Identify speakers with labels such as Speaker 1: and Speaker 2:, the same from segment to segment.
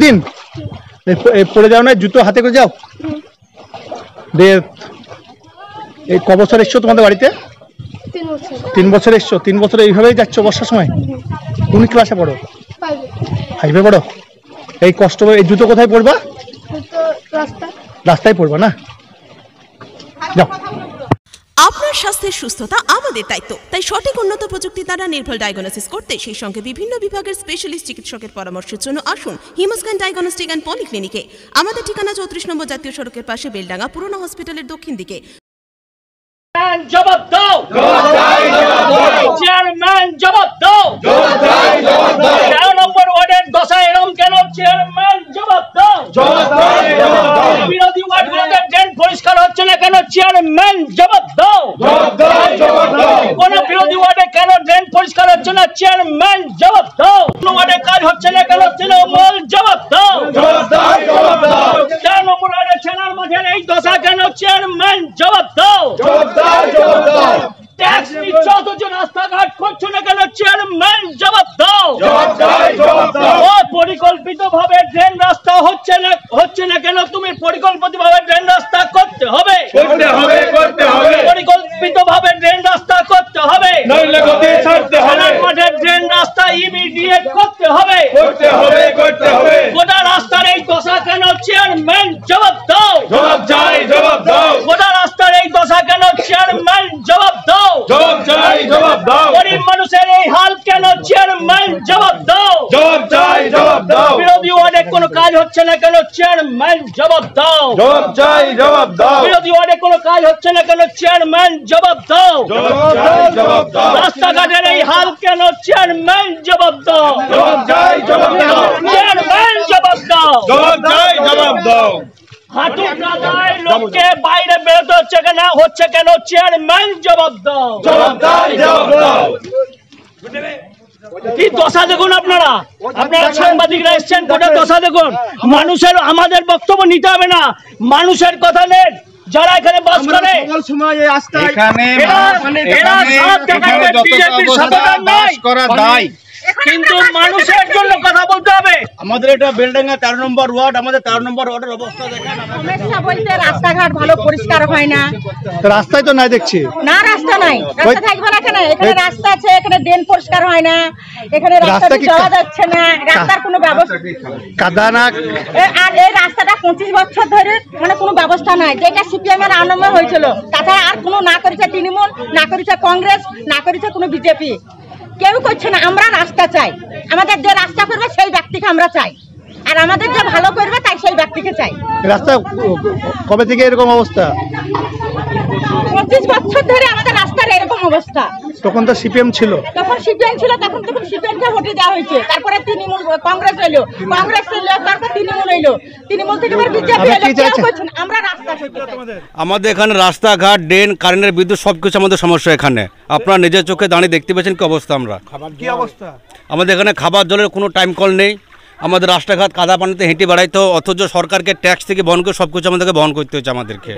Speaker 1: দিন পড়ে যাও না, জুতো হাতে করে যাও। এই ক বছর এসছো তোমাদের বাড়িতে? 3 বছর এসছো। 3 বছর এইভাবেই যাচ্ছ বর্ষার সময়? কোন ক্লাসে পড়ো? 5-এ পড়ো। এই কষ্ট, এই জুতো কোথায় পড়বা? রাস্তায় পড়বা না? যাও।
Speaker 2: আপনার স্বাস্থ্যের সুস্থতা আমাদের দায়িত্ব, তাই সঠিক উন্নত প্রযুক্তি দ্বারা নির্ভুল ডায়াগনোসিস করতে সেই সঙ্গে বিভিন্ন বিভাগের স্পেশালিস্ট চিকিৎসকের পরামর্শের জন্য আসুন হিমোস্ক্যান ডায়াগনস্টিক অ্যান্ড পলিক্লিনিকে। আমাদের ঠিকানা 34 নম্বর জাতীয় সড়কের পাশে, বেলডাঙ্গা, পুরনো হসপিটালের দক্ষিণ দিকে।
Speaker 3: জবাব দাও, চেয়ারম্যান জবাব দাও। 13 নম্বর ওয়ার্ডের দশা এরকম কেন? চেয়ারম্যান জবাব দাও। বিরোধী ওয়ার্ডগুলোতে ড্রেন পরিষ্কার হচ্ছে না কেন? চেয়ারম্যান জবাব দাও। কোন বিরোধী ওয়ার্ডে কেন ড্রেন পরিষ্কার হচ্ছে না? চেয়ারম্যান জবাব দাও। কোন ওয়ার্ডে কাজ হচ্ছে না কেন? তৃণমূল জবাব দাও। 4 নম্বর ওয়ার্ডে সেনার মাঠের এই দশা কেন? চেয়ারম্যান জবাব দাও। ট্যাক্স নিচ্ছ অথচ রাস্তাঘাট করছো না কেন? চেয়ারম্যান জবাব দাও। পরিকল্পিত ভাবে ড্রেন রাস্তা হচ্ছে না কেন? তুমি পরিকল্পিত ভাবে ড্রেন রাস্তা করতে হবে, পরিকল্পিত ভাবে ড্রেন রাস্তা করতে হবে, মাঠের ড্রেন রাস্তা ইমিডিয়েট করতে হবে। গোটা রাস্তার এই দশা কেন? চেয়ারম্যান জবাব দাও। গোটা রাস্তার এই দশা কেন? চেয়ারম্যান জবাব দাও। গরিব মানুষের এই হাল কেন? চেয়ারম্যান জবাব দাও। বিরোধী ওয়ার্ডে কোনো কাজ হচ্ছে না কেন? চেয়ারম্যান জবাব দাও। বিরোধী ওয়ার্ডে কোনো কাজ হচ্ছে না কেন? চেয়ারম্যান জবাব দাও। রাস্তাঘাটের এই হাল কেন? চেয়ারম্যান জবাব দাও। চেয়ারম্যান জবাব দাও। হাঁটু কাদায় লোককে বাইরে বেরোতে হচ্ছে কেন? চেয়ারম্যান জবাব দাও। কি দশা দেখুন আপনারা সাংবাদিকরা এসছেন, গোটা দশা দেখুন। মানুষের, আমাদের বক্তব্য নিতে হবে না, মানুষের কথা নেই। যারা এখানে বাস করে কিন্তু মানুষের জন্য কথা বলতে হবে। আমাদের এটা বেলডাঙ্গা 13 নম্বর ওয়ার্ড, আমাদের 13 নম্বর ওয়ার্ডের অবস্থা দেখেন।
Speaker 4: সমস্যা বলতে রাস্তাঘাট ভালো পরিষ্কার হয় না।
Speaker 1: রাস্তায় তো নাই দেখছি।
Speaker 4: না, রাস্তা নাই। রাস্তা থাকবে না কেন? এখানে রাস্তা আছে, এখানে ড্রেন পরিষ্কার হয় না, এখানে রাস্তা যাওয়া যাচ্ছে না, রাস্তার কোনো ব্যবস্থা
Speaker 1: কাদা না।
Speaker 4: আর এই রাস্তাটা 25 বছর ধরে মানে কোনো ব্যবস্থা নাই, যেটা সিপিএম এর আনন্দে হয়েছিল। তাছাড়া আর কোনো না করেছে তৃণমূল, না করেছে কংগ্রেস, না করেছে কোনো বিজেপি, কেউ করছে না। আমরা রাস্তা চাই, আমাদের যে রাস্তা করবে সেই ব্যক্তিকে আমরা চাই, আর আমাদের যে ভালো করবে তাই সেই ব্যক্তিকে চাই।
Speaker 1: রাস্তা কবে থেকে এরকম অবস্থা?
Speaker 4: 25 বছর ধরে আমাদের রাস্তার এরকম অবস্থা।
Speaker 1: তখন তো সিপিএম ছিল।
Speaker 4: তখন সিপিএম ছিল, তখন সিপিএমকে ভোটে দেওয়া হয়েছে। তারপরে তৃণমূল, কংগ্রেস এলো, তারপর তৃণমূল এলো, তৃণমূল থেকে বিজেপি এলো। আমরা রাস্তা
Speaker 5: আমাদের এখানে রাস্তাঘাট, ড্রেন, কারেন্টের, বিদ্যুৎ সবকিছু আমাদের সমস্যা এখানে। আপনারা নিজের চোখে দাঁড়িয়ে দেখতে পেয়েছেন কি অবস্থা। আমাদের এখানে খাবার জলের কোনো টাইম কল নেই। আমাদের রাস্তাঘাট কাদা পানিতে হেঁটে বেড়াইতো, অথচ সরকারকে ট্যাক্স থেকে বহন করে সবকিছু আমাদেরকে বহন করতে হচ্ছে আমাদেরকে।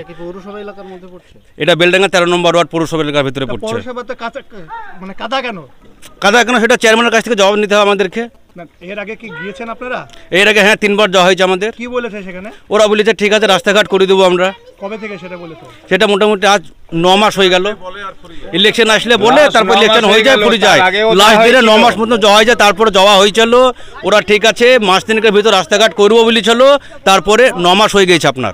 Speaker 5: এটা বেলডাঙ্গা 13 নম্বর ওয়ার্ড পৌরসভা এলাকার ভিতরে পড়ছে। কাদা কেন সেটা চেয়ারম্যানের কাছ থেকে জবাব নিতে হবে আমাদেরকে।
Speaker 1: এর আগে কি গিয়েছেন আপনারা?
Speaker 5: এর আগে হ্যাঁ 3 বার যাওয়া হয়েছে আমাদের।
Speaker 1: কি বলেছে সেখানে?
Speaker 5: ওরা বলেছে ঠিক আছে রাস্তাঘাট করে দেবো আমরা।
Speaker 1: কবে থেকে সেটা বলেছে?
Speaker 5: সেটা মোটামুটি আজ 9 মাস হয়ে গেল। ইলেকশন আসলে বলে, তারপর ইলেকশন হয়ে যায়, পড়ে যায়। লাস্ট দিনে 9 মাস মতো যাওয়া হয়ে যায়, তারপরে যাওয়া হয়েছিল। ওরা ঠিক আছে মাস 3 ভিতর রাস্তাঘাট করবো বলেছিল, তারপরে 9 মাস হয়ে গেছে আপনার।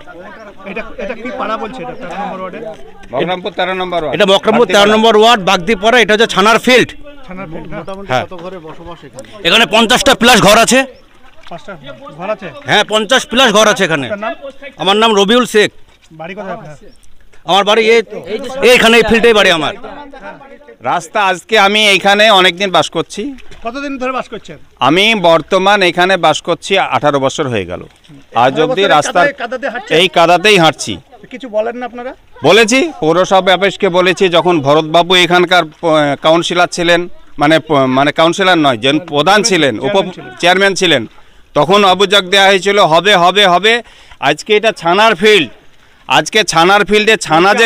Speaker 1: এটা কি পাড়া বলছে? এটা 13 নম্বর ওয়ার্ডে,
Speaker 5: মকরমপুর 13 নম্বর ওয়ার্ড। এটা মকরমপুর 13 নম্বর ওয়ার্ড, বাগদিপাড়া। এটা হচ্ছে ছানার ফিল্ড। এখানে 50টা প্লাস ঘর আছে। হ্যাঁ 50 প্লাস ঘর আছে এখানে। আমার নাম রবিউল শেখ। আমার বাড়ি এইখানে, এই ফিল্ডে বাড়ি আমার।
Speaker 6: রাস্তা আজকে আমি এইখানে অনেকদিন বাস করছি।
Speaker 1: কতদিন ধরে বাস করছেন?
Speaker 6: আমি বর্তমান এখানে বাস করছি 18 বছর হয়ে গেল। আজ অবধি রাস্তার এই কাদাতেই হাঁটছি।
Speaker 1: কিছু বলেন না আপনারা?
Speaker 6: বলেছি, পৌরসভা অফিসকে বলেছি। যখন ভরতবাবু এখানকার কাউন্সিলর ছিলেন, মানে কাউন্সিলর নয়, যেন প্রধান ছিলেন, চেয়ারম্যান ছিলেন, তখন অভিযোগ দেওয়া হয়েছিল হবে হবে হবে। আজকে এটা ছানার ফিল্ড, আজকে ছানার ফিল্ডে ছানা যে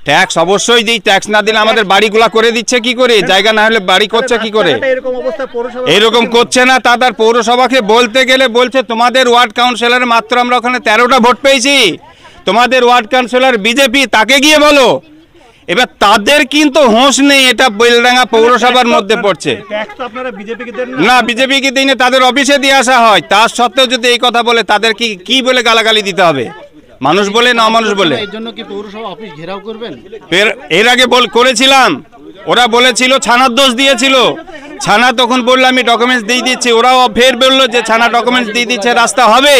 Speaker 6: ট্যাক্স অবশ্যই দিই, ট্যাক্স না দিলে আমাদের বাড়িগুলা করে দিচ্ছে কি করে, জায়গা না হলে বাড়ি করছে কি করে,
Speaker 1: এরকম অবস্থা পৌরসভা
Speaker 6: এরকম করছে না। তাদের পৌরসভাকে বলতে গেলে বলছে তোমাদের ওয়ার্ড কাউন্সিলর মাত্র আমরা ওখানে 13টা ভোট পেয়েছি, তোমাদের ওয়ার্ড কাউন্সিলর বিজেপি, তাকে গিয়ে বলো। এবার তাদের কিন্তু হোঁশ নেই, এটা বেলডাঙ্গা পৌরসভার মধ্যে পড়ছে।
Speaker 1: ট্যাক্স তো আপনারা বিজেপিকে দেন
Speaker 6: না, বিজেপিকে দিনে তাদের অফিসে দিয়ে আসা হয়, তার সত্ত্বেও যদি এই কথা বলে তাদের কি বলে গালাগালি দিতে হবে, মানুষ বলে না অমানুষ বলে?
Speaker 7: এর জন্য কি পৌরসভা অফিস ঘেরাও করবেন?
Speaker 6: এর আগে করেছিলাম, ওরা বলেছিল ছানার দোষ দিয়েছিল, ছানা তখন বললো আমি ডকুমেন্টস দিয়ে দিচ্ছি, ওরাও ফের বললো যে ছানা ডকুমেন্টস দিয়ে দিচ্ছে, রাস্তা হবে,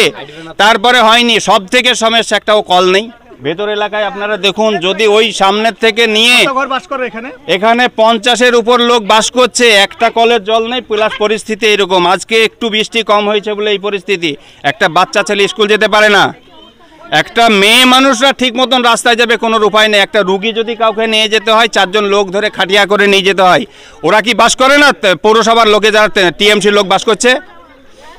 Speaker 6: তারপরে হয়নি। সব থেকে সমস্যা একটাও কল নেই ভেতর এলাকায়। আপনারা দেখুন, যদি ওই সামনের থেকে নিয়ে এখানে 50-এর উপর লোক বাস করছে, একটা কলের জল নেই, প্লাস পরিস্থিতি এরকম। আজকে একটু বৃষ্টি কম হয়েছে বলে এই পরিস্থিতি, একটা বাচ্চা ছেলে স্কুল যেতে পারে না, একটা মেয়ে মানুষরা ঠিক মতন রাস্তায় যাবে কোনো উপায় নেই, একটা রুগী যদি কাউকে নিয়ে যেতে হয় 4জন লোক ধরে খাটিয়া করে নিয়ে যেতে হয়। ওরা কি বাস করে না? পৌরসভার লোকে যারা টিএমসি লোক বাস করছে,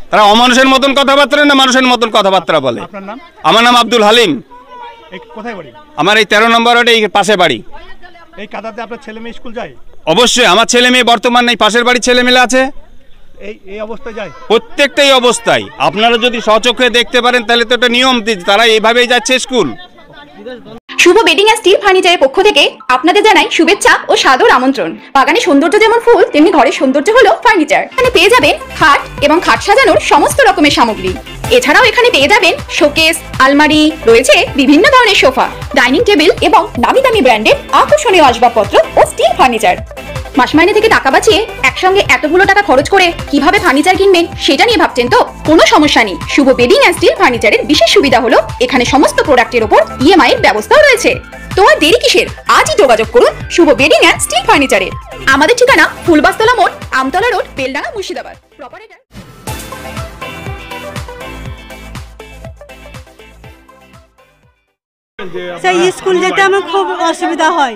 Speaker 6: তারা অমানুষের মতন কথাবার্তা না মানুষের মতন কথাবার্তা বলে। আমার নাম আব্দুল হালিম।
Speaker 1: কোথায় বাড়ি?
Speaker 6: আমার এই 13 নম্বর ওয়ার্ডে এই পাশে বাড়ি।
Speaker 1: এই কাদাতে আপনার ছেলে মেয়ে স্কুল যায়?
Speaker 6: অবশ্যই, আমার ছেলে মেয়ে বর্তমান নেই, পাশের বাড়ির ছেলে মেয়ে আছে,
Speaker 1: এই অবস্থায় যায়
Speaker 6: প্রত্যেকটাই অবস্থায়। আপনারা যদি স্বচক্ষে দেখতে পারেন তাহলে তো এটা নিয়ম, তারা এইভাবেই যাচ্ছে school.
Speaker 8: Shubho bedding and steel ফার্নিচারের পক্ষ থেকে আপনাদের জানাই শুভেচ্ছা ও সাদর আমন্ত্রণ। বাগানের সৌন্দর্য যেমন ফুল, তেমনি ঘরের সৌন্দর্য হলো ফার্নিচার। এখানে পেয়ে যাবেন খাট এবং খাট সাজানোর সমস্ত রকমের সামগ্রী। এছাড়াও এখানে পেয়ে যাবেন শোকেস, আলমারি, রয়েছে বিভিন্ন ধরনের সোফা, ডাইনিং টেবিল এবং নামি দামি ব্র্যান্ডের আকর্ষণীয় আসবাবপত্র ও স্টিল ফার্নিচার। মাস মাইনে থেকে টাকা বাঁচিয়ে একসঙ্গে এতগুলো টাকা খরচ করে কিভাবে ফার্নিচার কিনবেন সেটা নিয়ে ভাবছেন তো? কোনো সমস্যা নেই। শুভ বেডিং অ্যান্ড স্টিল ফার্নিচারের বিশেষ সুবিধা হলো এখানে সমস্ত প্রোডাক্টের উপর ইএমআই এর ব্যবস্থাও রয়েছে। তো আর দেরি কিসের? আজই যোগাযোগ করুন শুভ বেডিং অ্যান্ড স্টিল ফার্নিচারে। আমাদের ঠিকানা ফুলবাস্তলা মোড়, আমতলা রোড, বেলডাঙ্গা, মুর্শিদাবাদ। প্রপারেটর
Speaker 9: সেই স্কুল যেতে আমার খুব অসুবিধা হয়,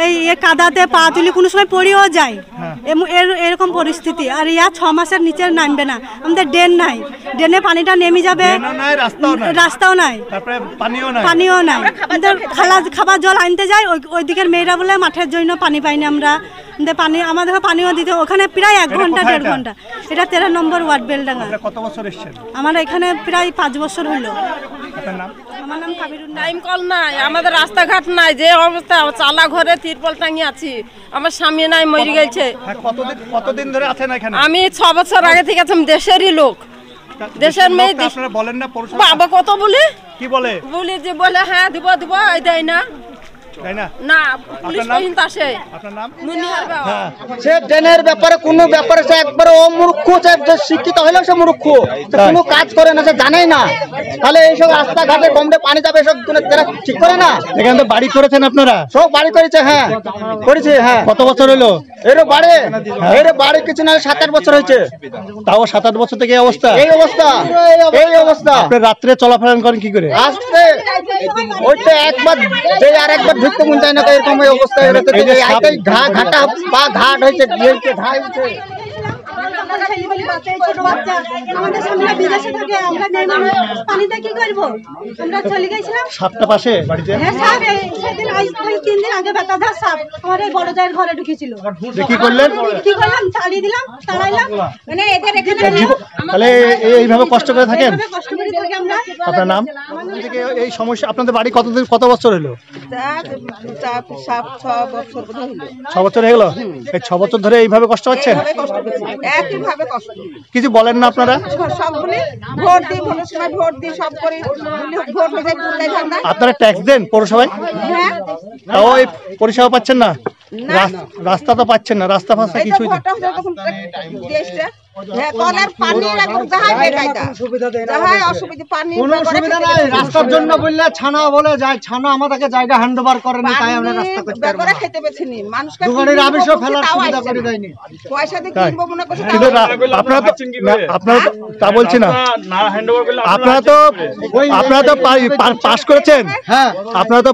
Speaker 9: এই কাদাতে পা তুলি কোনো সময় পড়েও যায়, এরকম পরিস্থিতি। আর 6 মাসের নিচে নামবে না, আমাদের ড্রেন নাই, ড্রেনে পানিটা নেমে যাবে, রাস্তাও নাই, পানিও নাই। খাবার জল আনতে যাই, ওই দিকের মেয়েরা বলে মাঠের জন্য পানি পাইনি আমরা, পানি আমাদের পানিও দিতে ওখানে প্রায় 1 ঘন্টা 1.5 ঘন্টা। এটা 13 নম্বর ওয়ার্ড বেলডাঙ্গা।
Speaker 1: কত বছর এসেছেন?
Speaker 9: আমার এখানে প্রায় 5 বছর হলো।
Speaker 10: আমার নাম কাবিরুন। টাইম কল নাই, আমাদের রাস্তাঘাট নাই, যে অবস্থা চালা ঘরে তিরপল টাঙিয়ে আছি, আমার স্বামী নাই, মরে গেছে।
Speaker 1: কতদিন ধরে আছেন এখানে?
Speaker 10: আমি 6 বছর আগে থেকে আছি, দেশেরই লোক, দেশের মেয়ে।
Speaker 1: আপনারা বলেন না পৌরসভা?
Speaker 10: বাবা কত বলে,
Speaker 1: কি বলে?
Speaker 10: বলি যে বলে হ্যাঁ দিব দিব, এই দেয় না, না পুলিশ পর্যন্ত আসে।
Speaker 1: আপনার নাম?
Speaker 10: মুনিয়ার বাবা।
Speaker 11: সে ড্রেনের ব্যাপারে কোনো ব্যাপারে সে একবারে অমূর্খ, যে শিক্ষিত হলেও সে মূর্খ, কোনো কাজ করে না, সে জানেই না। তাহলে এইসব রাস্তাঘাটে কমতে পানি যাবে, এসব তারা ঠিক করে না।
Speaker 1: এখানে তো বাড়ি করেছেন আপনারা?
Speaker 11: সব বাড়ি করেছে। হ্যাঁ করেছে। হ্যাঁ।
Speaker 1: কত বছর হলো
Speaker 11: এর বাড়ি? কিছু না 7-8 বছর হয়েছে।
Speaker 1: তাও 7-8 বছর থেকে এই অবস্থা?
Speaker 11: এই অবস্থা।
Speaker 1: আপনি রাত্রে চলাফেরা করেন কি করে?
Speaker 11: আসতে ওইটা একবার যে আর একবার ঢুকতে মন চায় না, এরকম অবস্থা। ঘাটা বা ঘাট হয়েছে, ঘা হয়েছে।
Speaker 9: আমাদের সামনে বিদেশে থাকে, আমরা নেই মানুষ, পানিতে কি করবো? আমরা চলে গেছিলাম।
Speaker 1: সাপটা পাশে বাড়িতে?
Speaker 9: হ্যাঁ, সাপ। সেদিন 3 দিন আগে বেতাধার সাপ আমার এই বড় জায়ের ঘরে ঢুকেছিল।
Speaker 1: কি করলেন?
Speaker 9: তাড়িয়ে দিলাম, তাড়াইলাম। মানে এদের এখানে
Speaker 1: তাহলে এইভাবে কষ্ট করে থাকেন?
Speaker 9: কষ্ট করে থাকি আমরা।
Speaker 1: আপনার নাম? এই সমস্যা আপনাদের বাড়ি কত বছর হলো? 6 বছর হয়ে গেল। এই 6 বছর ধরে এইভাবে কষ্ট হচ্ছে?
Speaker 11: একইভাবে কষ্ট।
Speaker 1: কিছু বলেন না আপনারা?
Speaker 11: সব বলি ভোট দিই, ভোটের সময় ভোট দিই, সব করি, ভোট হয়ে যায়।
Speaker 1: আপনারা ট্যাক্স দেন পৌরসভায়?
Speaker 11: হ্যাঁ।
Speaker 1: তাও এই পরিষেবা পাচ্ছেন না? রাস্তা তো পাচ্ছেন না, রাস্তা ফাস্তা কিছুই না।
Speaker 11: রাস্তার জন্য বললে ছানা বলে যায়, ছানা আমাদেরকে জায়গা হ্যান্ড ওভার করে না, তাই আমরা রাস্তা করতে পারবো না। খেতে পেছি নি, মানুষকে দুগাড়ির আবিষ্কার ফেলার সুবিধা করে দেয়নি। পয়সা দিয়ে কিনবো মনে করছে।
Speaker 1: কিন্তু আপনারা তো তা বলছি না, আপনারা তো পাস করেছেন। হ্যাঁ, আপনারা তো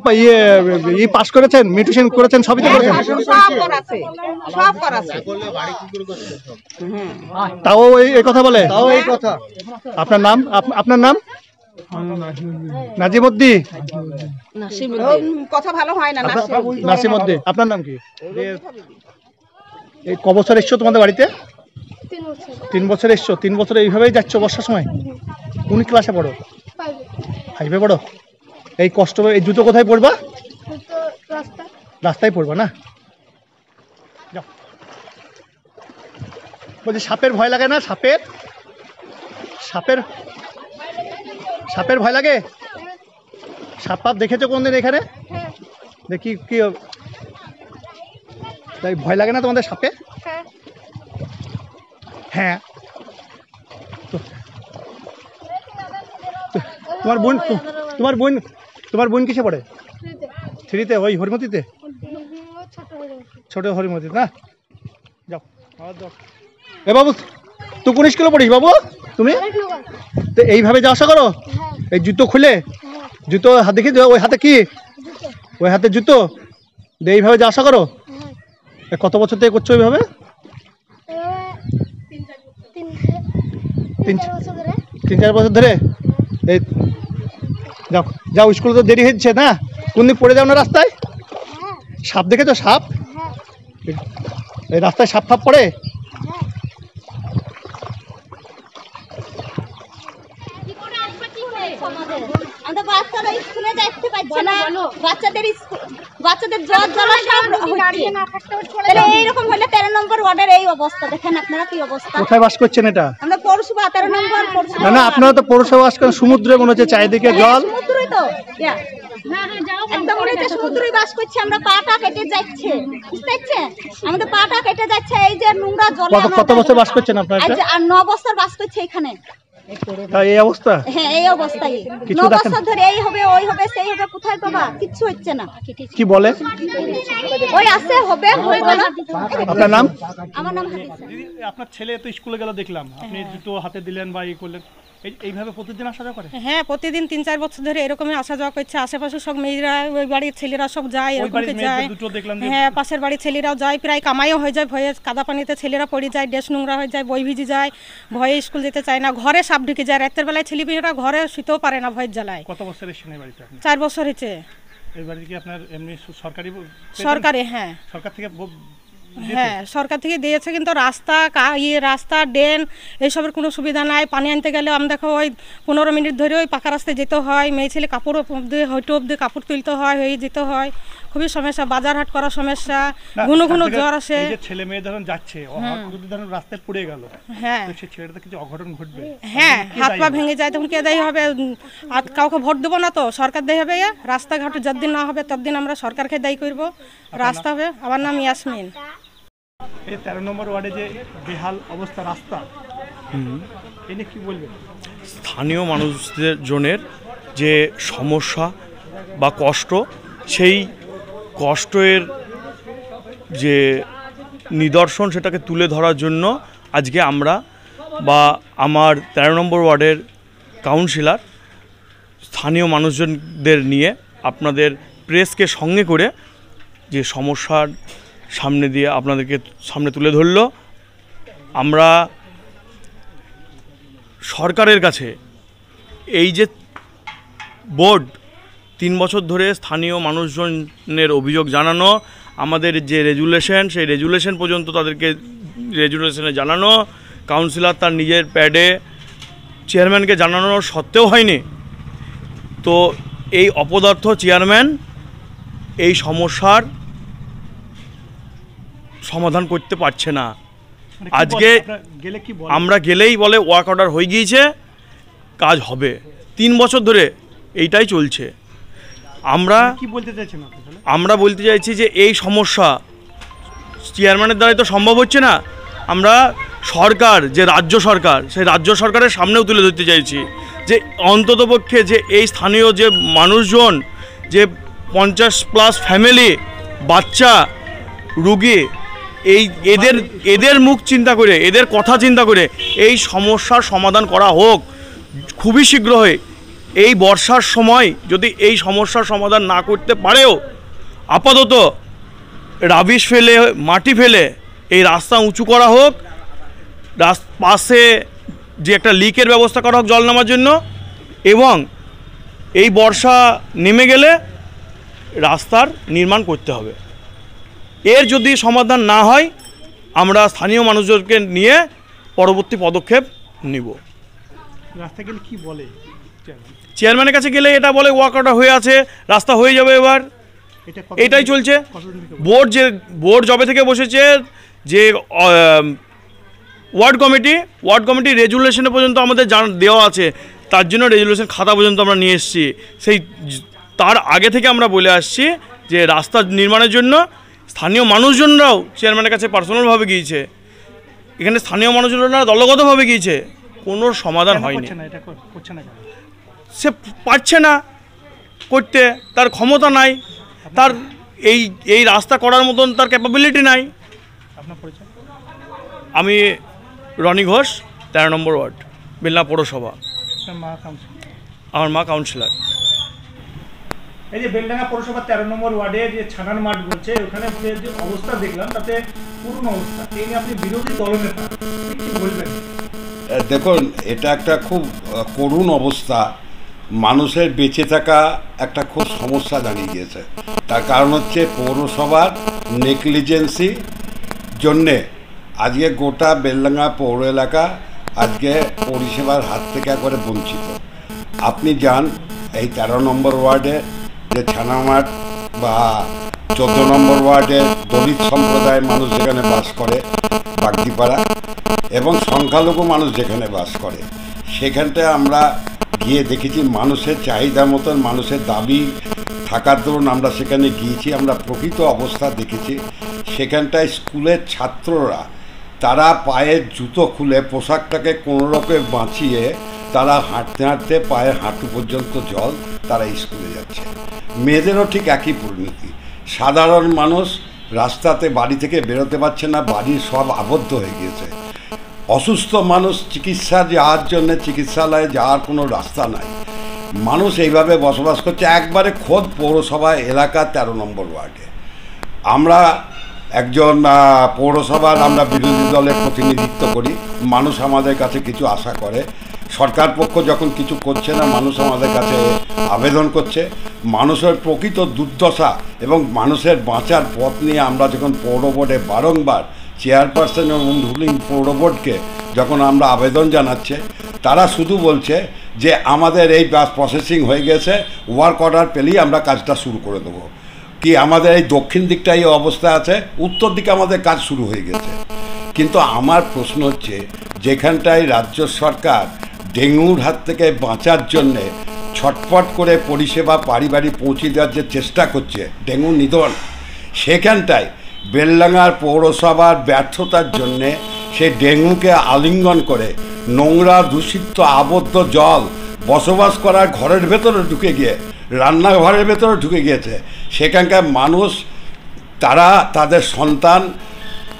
Speaker 1: পাস করেছেন, মিউটেশন করেছেন, সবই তো করেছেন।
Speaker 11: সব করাছে।
Speaker 1: তাও এই কথা বলে? আপনার নাম? আপনার নাম? নাজিমউদ্দিন,
Speaker 4: কথা ভালো হয় না।
Speaker 1: নাসিমউদ্দিন, আপনার নাম কি? এই ক বছর এসছো তোমাদের বাড়িতে? 3 বছর এসছো। 3 বছর এইভাবেই যাচ্ছ বর্ষার সময়? কোন ক্লাসে পড়ো? 5-এ পড়ো। এই কষ্ট, এই জুতো কোথায় পরবা? রাস্তায় পড়বা না? যাও। বলছি সাপের ভয় লাগে না? সাপের সাপের সাপের ভয় লাগে? সাপ পাপ দেখেছো কোনদিন এখানে? দেখি কি তাই ভয় লাগে না তোমাদের সাপে? হ্যাঁ। তোমার বোন কিসে পড়ে? 3-তে। ওই হরিমতিতে? ছোট হরিমতি না? যাও আবার যাও। এ বাবু, তুই কোন স্কুলে পড়িস বাবু? তুমি তো এইভাবে যাওয়া আসা করো? এই জুতো খুলে, জুতো হাত দেখি, ওই হাতে কি? ওই হাতে জুতো এইভাবে যাওয়া আসা করো? কত বছর থেকে করছো এইভাবে? 3-4 বছর ধরে। এই যাও যাও, স্কুলে তো দেরি হচ্ছে না? কোনদিন পড়ে যাও না রাস্তায়? সাপ দেখেছো? সাপ এই রাস্তায় সাপ ফাপ পড়ে?
Speaker 4: আমাদের বাচ্চারা স্কুলে যাইতে পারছে না, বাচ্চাদের জ্বর জ্বালা সব হচ্ছে। এইরকম হলে 13 নম্বর ওয়ার্ডের এই অবস্থা দেখেন আপনারা, কি অবস্থা।
Speaker 1: কোথায় বাস করছেন এটা?
Speaker 4: আমরা পৌরসভা 13 নম্বর পৌরসভা।
Speaker 1: না আপনারা তো পৌরসভা বাস করেন, সমুদ্রে মনে হচ্ছে চারিদিকে জল।
Speaker 4: সমুদ্রই তো একদম মনে হচ্ছে সমুদ্রই বাস করছে। আমরা পাটা কেটে যাচ্ছে, বুঝতে পারছেন? আমাদের পাটা কেটে যাচ্ছে এই যে নোংরা জলে।
Speaker 1: কত বছর বাস করছেন আপনারা?
Speaker 4: আর 9 বছর বাস করছে এখানে।
Speaker 1: এই অবস্থা?
Speaker 4: হ্যাঁ এই অবস্থায় 9 বছর ধরে এই হবে ওই হবে সেই হবে, কোথায় পাবা? কিচ্ছু হচ্ছে না।
Speaker 1: কি বলে?
Speaker 4: ওই আসে হবে হয়ে গেল।
Speaker 1: আপনার নাম?
Speaker 4: আমার নাম হাদিসা।
Speaker 1: আপনার ছেলে তো স্কুলে গেল দেখলাম, আপনি জুতো হাতে দিলেন বা এই করলেন, এইভাবে প্রতিদিন আসা যাওয়া করে?
Speaker 12: হ্যাঁ প্রতিদিন 3-4 বছর ধরে এরকমই আসা যাওয়া করছে। আশেপাশে সব মেয়েরা, ওই বাড়ির ছেলেরা সব যায়, এরকম যায়। হ্যাঁ পাশের বাড়ির ছেলেরাও যায়, প্রায় কামাইও হয়ে যায় ভয়ে। কাদা পানিতে ছেলেরা পড়ে যায়, ড্রেস নোংরা হয়ে যায়, বই ভিজে যায়, ভয়ে স্কুল যেতে চায় না। ঘরে সাপ ঢুকে যায়, রাতের বেলায় ছেলেমেয়েরা ঘরে শুতেও পারে না ভয়ের জ্বালায়।
Speaker 1: কত বছর এসেছেন এই বাড়িতে?
Speaker 12: 4 বছর হয়েছে।
Speaker 1: এই বাড়ি কি আপনার এমনি সরকারি?
Speaker 12: হ্যাঁ
Speaker 1: সরকার থেকে।
Speaker 12: হ্যাঁ সরকার থেকে দিয়েছে, কিন্তু রাস্তা ড্রেন এইসবের কোনো সুবিধা নাই। পানি আনতে গেলে আমরা দেখো ওই 15 মিনিট ধরে ওই পাকা রাস্তায় যেতে হয়। মেয়ে ছেলে কাপড় দিয়ে হয়তো দিয়ে কাপড় তুলতে হয়, হয়ে যেতে হয়। খুবই সমস্যা, বাজার হাট করার সমস্যা, ঘন ঘন জ্বর আসে।
Speaker 1: ছেলে মেয়ে ধরুন যাচ্ছে, যদি ধরুন রাস্তায় পড়ে গেল,
Speaker 12: হ্যাঁ
Speaker 1: সেই ছেলেটা কিছু অঘটন ঘটবে।
Speaker 12: হ্যাঁ হাত পা ভেঙে যায়, তখন কে দায়ী হবে? আর কাউকে ভোট দেবো না তো, সরকার দায়ী হবে। রাস্তাঘাট যতদিন না হবে ততদিন আমরা সরকারকে দায়ী করব। রাস্তা হবে। আমার নাম ইয়াসমিন।
Speaker 1: এই 13 নম্বর ওয়ার্ডে যে বেহাল অবস্থা রাস্তা, এনে কি বলবেন?
Speaker 13: স্থানীয় মানুষদের জনের যে সমস্যা বা কষ্ট, সেই কষ্টের যে নিদর্শন সেটাকে তুলে ধরার জন্য আজকে আমরা বা আমার 13 নম্বর ওয়ার্ডের কাউন্সিলর স্থানীয় মানুষজনদের নিয়ে আপনাদের প্রেসকে সঙ্গে করে যে সমস্যার সামনে দিয়ে আপনাদেরকে সামনে তুলে ধরল। আমরা সরকারের কাছে এই যে বোর্ড 3 বছর ধরে স্থানীয় মানুষজনের অভিযোগ জানানো, আমাদের যে রেজুলেশন, সেই রেজুলেশন পর্যন্ত তাদেরকে রেজুলেশনে জানানো, কাউন্সিলর তার নিজের প্যাডে চেয়ারম্যানকে জানানো সত্ত্বেও হয়নি। তো এই অপদার্থ চেয়ারম্যান এই সমস্যার সমাধান করতে পারছে না। আজকে আমরা গেলেই বলে ওয়ার্ক অর্ডার হয়ে গিয়েছে, কাজ হবে। 3 বছর ধরে এইটাই চলছে। আমরা বলতে চাইছি যে এই সমস্যা চেয়ারম্যানের দ্বারাই তো সম্ভব হচ্ছে না। আমরা সরকার, যে রাজ্য সরকার, সেই রাজ্য সরকারের সামনেও তুলে ধরতে চাইছি যে অন্ততপক্ষে যে এই স্থানীয় যে মানুষজন, যে 50+ ফ্যামিলি, বাচ্চা, রুগী, এদের মুখ চিন্তা করে, এদের কথা চিন্তা করে এই সমস্যার সমাধান করা হোক খুবই শীঘ্রই। এই বর্ষার সময় যদি এই সমস্যার সমাধান না করতে পারেও আপাতত রাবিশ ফেলে, মাটি ফেলে এই রাস্তা উঁচু করা হোক, পাশে যে একটা লিকের ব্যবস্থা করা হোক জল নামার জন্য, এবং এই বর্ষা নেমে গেলে রাস্তার নির্মাণ করতে হবে। এর যদি সমাধান না হয় আমরা স্থানীয় মানুষজনকে নিয়ে পরবর্তী পদক্ষেপ নিব।
Speaker 1: রাস্তা গেলে কি বলে
Speaker 13: চেয়ারম্যানের কাছে গেলে এটা বলে ওয়াকআউট হয়ে আছে, রাস্তা হয়ে যাবে এবার, এটাই চলছে। বোর্ড জবে থেকে বসেছে যে ওয়ার্ড কমিটি রেজুলেশনে পর্যন্ত আমাদের দেওয়া আছে, তার জন্য রেজুলেশন খাতা পর্যন্ত আমরা নিয়ে এসেছি। সেই তার আগে থেকে আমরা বলে আসছি যে রাস্তা নির্মাণের জন্য স্থানীয় মানুষজনরাও চেয়ারম্যানের কাছে পার্সোনালভাবে গিয়েছে, এখানে স্থানীয় মানুষজনরা দলগতভাবে গিয়েছে, কোনো সমাধান হয়নি। সে পারছে না করতে, তার ক্ষমতা নাই, তার এই রাস্তা করার মতন তার ক্যাপাবিলিটি নাই। আমি রনি ঘোষ, 13 নম্বর ওয়ার্ড, বেলনা পৌরসভা। আমার মা কাউন্সিলর।
Speaker 1: এই যে বেলডাঙ্গা পৌরসভা 13 নম্বর ওয়ার্ডে যে ছানার মাঠ বলছে, ওখানে যে অবস্থা দেখলাম তাতে পূর্ণ অবস্থা, এই নিয়ে আপনি বিরোধী দলনেতা কি বলবেন?
Speaker 14: দেখুন, এটা একটা খুব করুণ অবস্থা, মানুষের বেঁচে থাকা একটা খুব সমস্যা দাঁড়িয়ে গিয়েছে। তার কারণ হচ্ছে পৌরসভার নেগলিজেন্সি জন্যে আজকে গোটা বেলডাঙ্গা পৌর এলাকা আজকে পরিষেবার হাত থেকে একবারে বঞ্চিত। আপনি যান এই 13 নম্বর ওয়ার্ডে যে ছানামাঠ বা 14 নম্বর ওয়ার্ডে দলিত সম্প্রদায়ের মানুষ যেখানে বাস করে, বাগদিপাড়া, এবং সংখ্যালঘু মানুষ যেখানে বাস করে, সেখানটায় আমরা গিয়ে দেখেছি মানুষের চাহিদা মতন, মানুষের দাবি থাকার দরুন আমরা সেখানে গিয়েছি, আমরা প্রকৃত অবস্থা দেখেছি। সেখানটায় স্কুলের ছাত্ররা তারা পায়ের জুতো খুলে পোশাকটাকে কোনোরকমে বাঁচিয়ে তারা হাঁটতে হাঁটতে পায়ের হাঁটু পর্যন্ত জল, তারা স্কুলে যাচ্ছে। মেয়েদেরও ঠিক একই পরিণতি। সাধারণ মানুষ রাস্তাতে বাড়ি থেকে বেরোতে পারছে না, বাড়ির সব আবদ্ধ হয়ে গিয়েছে। অসুস্থ মানুষ চিকিৎসা যাওয়ার জন্য চিকিৎসালয়ে যাওয়ার কোনো রাস্তা নাই। মানুষ এইভাবে বসবাস করছে একবারে খোদ পৌরসভা এলাকা 13 নম্বর ওয়ার্ডে। আমরা একজন পৌরসভার আমরা বিরোধী দলের প্রতিনিধিত্ব করি, মানুষ আমাদের কাছে কিছু আশা করে। সরকার পক্ষ যখন কিছু করছে না, মানুষ আমাদের কাছে আবেদন করছে। মানুষের প্রকৃত দুর্দশা এবং মানুষের বাঁচার পথ নিয়ে আমরা যখন পৌর বোর্ডে বারংবার চেয়ারপারসন এবং রুলিং পৌর বোর্ডকে যখন আমরা আবেদন জানাচ্ছে, তারা শুধু বলছে যে আমাদের এই প্রসেসিং হয়ে গেছে, ওয়ার্ক অর্ডার পেলেই আমরা কাজটা শুরু করে দেবো। কি আমাদের এই দক্ষিণ দিকটা এই অবস্থা আছে, উত্তর দিকে আমাদের কাজ শুরু হয়ে গেছে। কিন্তু আমার প্রশ্ন হচ্ছে, যেখানটায় রাজ্য সরকার ডেঙ্গুর হাত থেকে বাঁচার জন্যে ছটফট করে পরিষেবা বাড়ি বাড়ি পৌঁছে দেওয়ার যে চেষ্টা করছে, ডেঙ্গু নিধন, সেখানটায় বেলডাঙ্গার পৌরসভার ব্যর্থতার জন্যে সে ডেঙ্গুকে আলিঙ্গন করে নোংরা দূষিত আবদ্ধ জল বসবাস করার ঘরের ভেতরে ঢুকে গিয়ে, রান্নাঘরের ভেতরে ঢুকে গিয়েছে। সেখানকার মানুষ তারা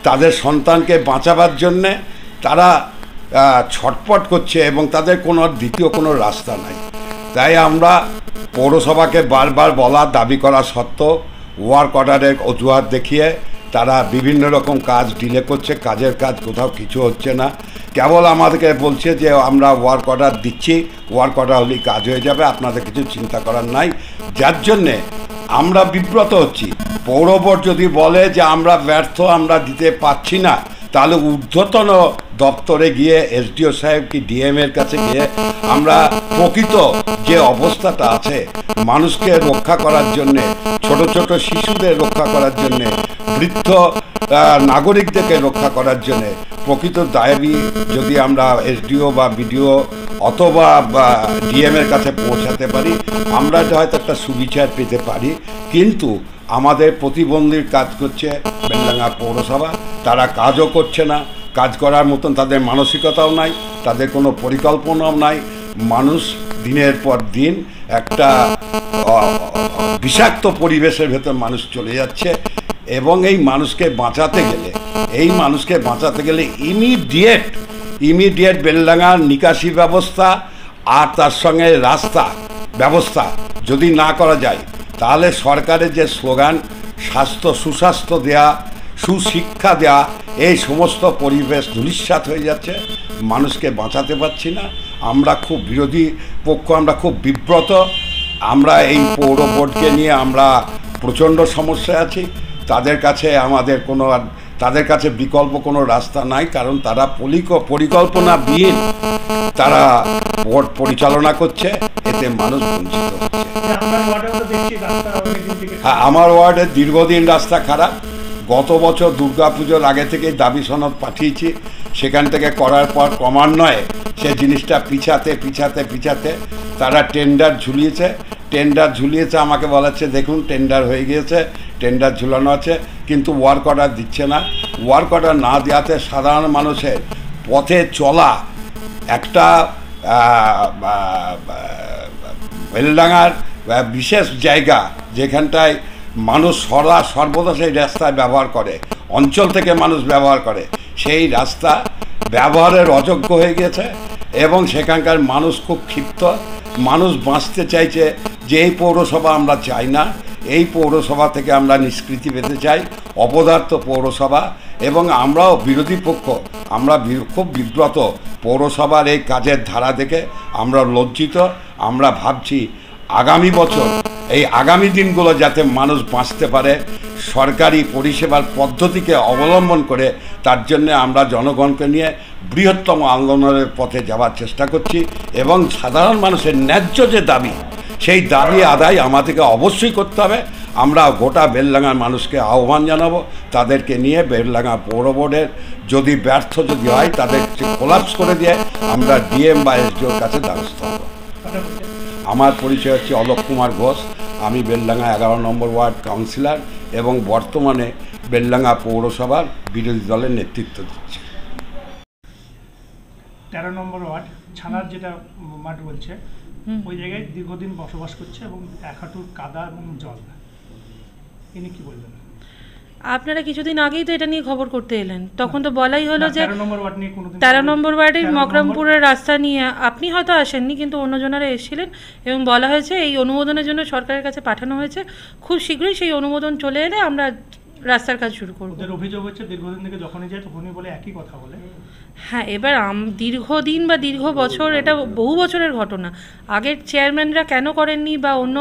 Speaker 14: তাদের সন্তানকে বাঁচাবার জন্যে তারা ছটপট করছে এবং তাদের কোনো দ্বিতীয় কোনো রাস্তা নাই। তাই আমরা পৌরসভাকে বারবার বলার দাবি করা সত্ত্বেও ওয়ার্ক অর্ডারের অজুহাত দেখিয়ে তারা বিভিন্ন রকম কাজ ডিলে করছে, কাজের কাজ কোথাও কিছু হচ্ছে না। কেবল আমাদেরকে বলছে যে আমরা ওয়ার্ক অর্ডার দিচ্ছি, ওয়ার্ক অর্ডার হলেই কাজ হয়ে যাবে, আপনাদের কিছু চিন্তা করার নাই। যার জন্যে আমরা বিব্রত হচ্ছি। পৌর বোর্ড যদি বলে যে আমরা ব্যর্থ, আমরা দিতে পারছি না, তাহলে ঊর্ধ্বতন দপ্তরে গিয়ে এসডিও সাহেব কি ডিএমের কাছে গিয়ে আমরা প্রকৃত যে অবস্থাটা আছে মানুষকে রক্ষা করার জন্যে, ছোট ছোট শিশুদের রক্ষা করার জন্যে, বৃদ্ধ নাগরিকদেরকে রক্ষা করার জন্যে প্রকৃত দাবি যদি আমরা এসডিও বা বিডিও অথবা ডিএমের কাছে পৌঁছাতে পারি, আমরা হয়তো একটা সুবিচার পেতে পারি। কিন্তু আমাদের প্রতিবন্ধীর কাজ করছে বেলডাঙ্গা পৌরসভা, তারা কাজও করছে না, কাজ করার মতন তাদের মানসিকতাও নাই, তাদের কোনো পরিকল্পনাও নাই। মানুষ দিনের পর দিন একটা বিষাক্ত পরিবেশের ভেতর মানুষ চলে যাচ্ছে এবং এই মানুষকে বাঁচাতে গেলে ইমিডিয়েট বেলডাঙ্গার নিকাশি ব্যবস্থা আর তার সঙ্গে রাস্তা ব্যবস্থা যদি না করা যায়, তাহলে সরকারের যে স্লোগান সুস্বাস্থ্য দেয়া, সুশিক্ষা দেয়া, এই সমস্ত পরিবেশ ধূলিসাৎ হয়ে যাচ্ছে। মানুষকে বাঁচাতে পারছি না, আমরা খুব বিরোধী পক্ষ, আমরা খুব বিব্রত। আমরা এই পৌর বোর্ডকে নিয়ে আমরা প্রচণ্ড সমস্যায় আছি। তাদের কাছে বিকল্প কোনো রাস্তা নাই, কারণ তারা পরিকল্পনাবিহীন তারা বোর্ড পরিচালনা করছে, এতে মানুষ বঞ্চিত হচ্ছে। হ্যাঁ, আমার ওয়ার্ডের দীর্ঘদিন রাস্তা খারাপ। গত বছর দুর্গাপুজোর আগে থেকেই দাবি সনদ পাঠিয়েছি, সেখান থেকে করার পর ক্রমান্বয়ে সে জিনিসটা পিছাতে তারা টেন্ডার ঝুলিয়েছে। আমাকে বলাচ্ছে দেখুন টেন্ডার হয়ে গিয়েছে, টেন্ডার ঝুলানো আছে, কিন্তু ওয়ার্ক অর্ডার দিচ্ছে না। ওয়ার্ক অর্ডার না দেওয়াতে সাধারণ মানুষের পথে চলা একটা বেলডাঙ্গার বিশেষ জায়গা, যেখানটায় মানুষ সর্বদা সেই রাস্তায় ব্যবহার করে, অঞ্চল থেকে মানুষ ব্যবহার করে, সেই রাস্তা ব্যবহারের অযোগ্য হয়ে গেছে এবং সেখানকার মানুষ খুব ক্ষিপ্ত। মানুষ বাঁচতে চাইছে যে এই পৌরসভা আমরা চাই না, এই পৌরসভা থেকে আমরা নিষ্কৃতি পেতে চাই, অপদার্থ পৌরসভা। এবং আমরাও বিরোধী পক্ষ, আমরা খুব বিব্রত পৌরসভার এই কাজের ধারা দেখে আমরা লজ্জিত। আমরা ভাবছি আগামী বছর, এই আগামী দিনগুলো যাতে মানুষ বাঁচতে পারে সরকারি পরিষেবার পদ্ধতিকে অবলম্বন করে, তার জন্য আমরা জনগণকে নিয়ে বৃহত্তম আন্দোলনের পথে যাওয়ার চেষ্টা করছি। এবং সাধারণ মানুষের ন্যায্য যে দাবি, সেই দাবি আদায় আমাদেরকে অবশ্যই করতে হবে। আমরা গোটা বেলডাঙ্গার মানুষকে আহ্বান জানাবো, তাদেরকে নিয়ে বেলডাঙ্গা পৌর বোর্ডের যদি ব্যর্থ হয় তাদের কোলাপস করে দিয়ে আমরা ডিএম বা এসডিওর কাছে দ্বারস্থ হব। আমার পরিচয় হচ্ছে অলোক কুমার ঘোষ। আমি বেলডাঙ্গা 11 নম্বর ওয়ার্ড কাউন্সিলর এবং বর্তমানে বেলডাঙ্গা পৌরসভার বিরোধী দলের নেতৃত্ব দিচ্ছি।
Speaker 1: 13 নম্বর ওয়ার্ড ছানার যেটা মাঠ বলছে, ওই জায়গায় দীর্ঘদিন বসবাস করছে এবং এক হাঁটুর কাদা এবং জল। ইনি কি বলবেন?
Speaker 15: আপনারা কিছুদিন আগেই তো এটা নিয়ে খবর করতে এলেন, তখন তো বলাই হলো যে 13 নম্বর ওয়ার্ডের মকরমপুরের রাস্তা নিয়ে আপনি হয়তো আসেননি, কিন্তু অন্যজনেরা এসেছিলেন এবং বলা হয়েছে এই অনুমোদনের জন্য সরকারের কাছে পাঠানো হয়েছে, খুব শীঘ্রই সেই অনুমোদন চলে এলে আমরা রাস্তার কাজ শুরু করব।
Speaker 1: ওদের অভিযোগ হচ্ছে দীর্ঘদিন থেকে যখনই যায় তখনই বলে একই কথা বলে।
Speaker 15: হ্যাঁ, এবার দীর্ঘদিন বা দীর্ঘ বছর, এটা বহু বছরের ঘটনা। আগের চেয়ারম্যানরা কেন করেননি বা অন্য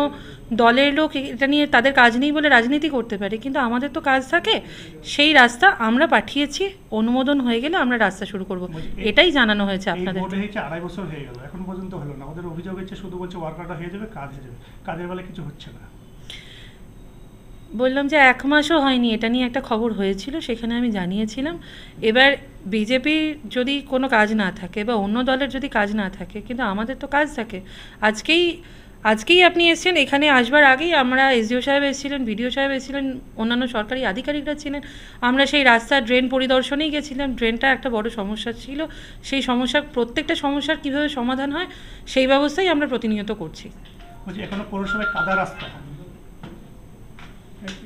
Speaker 15: দলের লোক এটা নিয়ে তাদের কাজ নেই বলে রাজনীতি করতে পারে, কিন্তু আমাদের তো কাজ থাকে। সেই রাস্তা আমরা পাঠিয়েছি, অনুমোদন হয়ে গেলে আমরা রাস্তা শুরু করব, এটাই জানানো হয়েছে আপনাদের।
Speaker 1: 2.5 বছর হয়ে গেল, এখন পর্যন্ত হলো না। ওদের অভিযোগ হচ্ছে শুধু বলছে ওয়ার্কারটা হয়ে যাবে, কাজ হয়ে যাবে, কাজের বেলা কিছু হচ্ছে না।
Speaker 15: বললাম যে 1 মাসও হয়নি, এটা নিয়ে একটা খবর হয়েছিল, সেখানে আমি জানিয়েছিলাম। এবার বিজেপির যদি কোনো কাজ না থাকে বা অন্য দলের যদি কাজ না থাকে, কিন্তু আমাদের তো কাজ থাকে। আজকেই আপনি এসেছেন, এখানে আসবার আগেই আমরা এসডিও সাহেব এসেছিলেন, বিডিও সাহেব এসেছিলেন, অন্যান্য সরকারি আধিকারিকরা ছিলেন। আমরা সেই রাস্তার ড্রেন পরিদর্শনেই গেছিলাম। ড্রেনটা একটা বড় সমস্যা ছিল, সেই প্রত্যেকটা সমস্যার কীভাবে সমাধান হয় সেই ব্যবস্থাই আমরা প্রতিনিয়ত করছি।
Speaker 1: এখনো পৌরসভায় কাদা রাস্তা,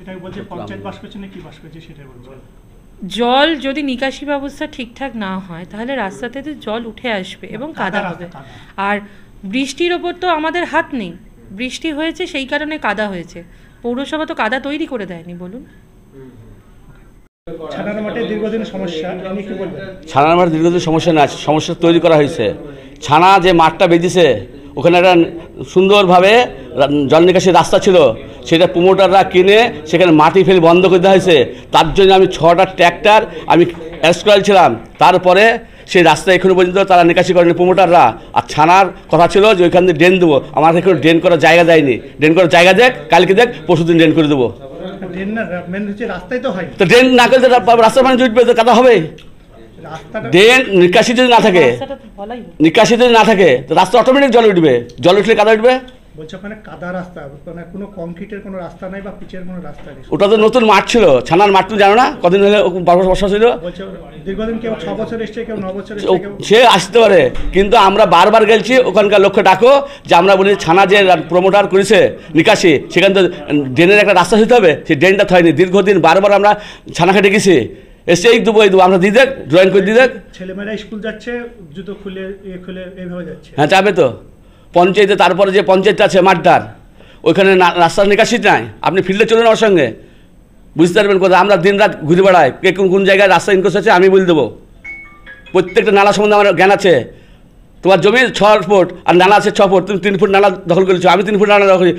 Speaker 1: এটাই বলছে পঞ্চায়েত বাস করছে না কি বাস করছে সেটাই বলছে।
Speaker 15: জল যদি নিকাশি ব্যবস্থা ঠিকঠাক না হয় তাহলে রাস্তাতে জল উঠে আসবে এবং কাদা হবে। আর বৃষ্টির ওপর তো আমাদের হাত নেই, বৃষ্টি হয়েছে সেই কারণে কাদা হয়েছে, পৌরসভা তো কাদা তৈরি করে দেয়নি। বলুন,
Speaker 1: ছানার মাঠে দীর্ঘদিন সমস্যা,
Speaker 5: ছানার মাঠে দীর্ঘদিন সমস্যা না, সমস্যা তৈরি করা হয়েছে। ছানা যে মাঠটা বেঁধেছে ওখানে একটা সুন্দরভাবে জল নিকাশির রাস্তা ছিল, সেটা প্রমোটাররা কিনে সেখানে মাটি ফেলে বন্ধ করে দেওয়া হয়েছে। তার জন্য আমি 6টা ট্র্যাক্টর আমি অ্যারেস্ট করেছিলাম। তারপরে সেই রাস্তা এখনো পর্যন্ত তারা নিকাশি করেনি প্রমোটাররা। আর ছানার কথা ছিল যে ওইখান দিয়ে ড্রেন দেবো, আমার এখানে ড্রেন করার জায়গা দেয়নি। ড্রেন করার জায়গা দেখ, কালকে দেখ, পরশুদিন ড্রেন করে দেবো। তো ড্রেন না করলে রাস্তার পানি জুটবে তো কাদা হবে। ড্রেন নিকাশি যদি না থাকে, নিকাশি যদি না থাকে তো রাস্তা অটোমেটিক জল উঠবে, জল উঠলে কাদা উঠবে।
Speaker 1: বলছে ওখানে কাদা রাস্তা, মানে কোনো কংক্রিটের কোনো রাস্তা নাই বা পিচের কোনো রাস্তা নেই।
Speaker 5: ওটা তো নতুন মাঠ ছিল, ছানার মাঠ তো জানো না, কদিন হলে বর্ষা ছিল।
Speaker 1: বলছে দীর্ঘদিন কেউ 6 বছর এসছে, কেউ 9 বছর এসছে,
Speaker 5: সে আসতে পারে, কিন্তু আমরা বারবার গেছি ওখানকার লক্ষ্য ডাকো যে আমরা বলি ছানা যে প্রমোটার করেছে নিকাশি, সেখানে তো ড্রেনের একটা রাস্তা দিতে হবে, সেই ড্রেনটা হয়নি। দীর্ঘদিন বারবার আমরা ছানাকে ডেকেছি, এসে এই দেবো আমরা দিয়ে দেখ, ড্রয়িং করে দিয়ে দেখ।
Speaker 1: ছেলেমেয়েরা স্কুল যাচ্ছে, জুতো খুলে খুলে এইভাবে যাচ্ছে।
Speaker 5: হ্যাঁ যাবে তো। পঞ্চায়েতে তারপরে যে পঞ্চায়েত আছে মাঠটার, ওইখানে রাস্তার নিকাশি নাই। আপনি ফিল্ডে চলুন আমার সঙ্গে, বুঝতে পারবেন কোথায় আমরা দিন রাত ঘুরে বেড়াই, কে কোন জায়গায় রাস্তা ইনকোস আছে আমি বলে দেবো। প্রত্যেকটা নালা সম্বন্ধে আমার জ্ঞান আছে।
Speaker 16: তোমার জমি 6 ফুট আর নালা আছে 6 ফুট, তুমি 3 ফুট নালা দখল করেছো, আমি 3 ফুট নালা দখল করি,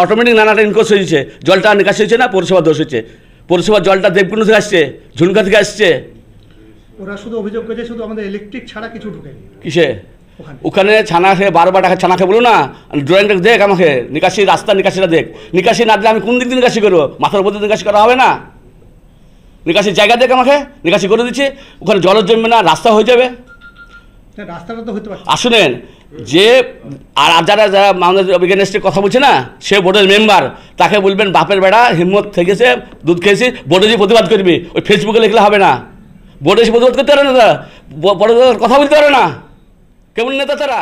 Speaker 16: অটোমেটিক নালাটা ইনকোর্স হয়েছে, জলটা নিকাশি হয়েছে না, পৌরসভার দোষ হচ্ছে। পৌরসভার জলটা দেবকুণ্ড থেকে আসছে, ঝুনকা থেকে আসছে।
Speaker 1: ওরা শুধু অভিযোগ করেছে শুধু আমাদের ইলেকট্রিক ছাড়া কিছু ঢুকেনি।
Speaker 16: কিসে? ওখানে ছানা খেয়ে 12 টাকা ছানা খেয়ে বলো না, ড্রয়িংটা দেখ আমাকে, নিকাশি রাস্তা নিকাশিটা দেখ। নিকাশি না দিলে আমি কোন দিক দিয়ে নিকাশি করবো? মাথার উপর দিয়ে নিকাশি করা হবে না? নিকাশির জায়গা দেখ আমাকে, নিকাশি করে দিচ্ছি, ওখানে জলও জমবে না, রাস্তা হয়ে যাবে।
Speaker 1: রাস্তাটা তো হতে পারে।
Speaker 16: আসুনেন যে আর যারা যারা আমাদের এগেনস্টে কথা বলছে না, সে বোর্ডের মেম্বার, তাকে বলবেন বাপের বেড়া হিম্মত থেকেছে, দুধ খেয়েছি, বোর্ডে যে প্রতিবাদ করবি, ওই ফেসবুকে লিখলে হবে না। বোর্ডে এসে প্রতিবাদ করতে পারে না, তারা বড় কথা বলতে পারে না, কেমন নেতা তারা?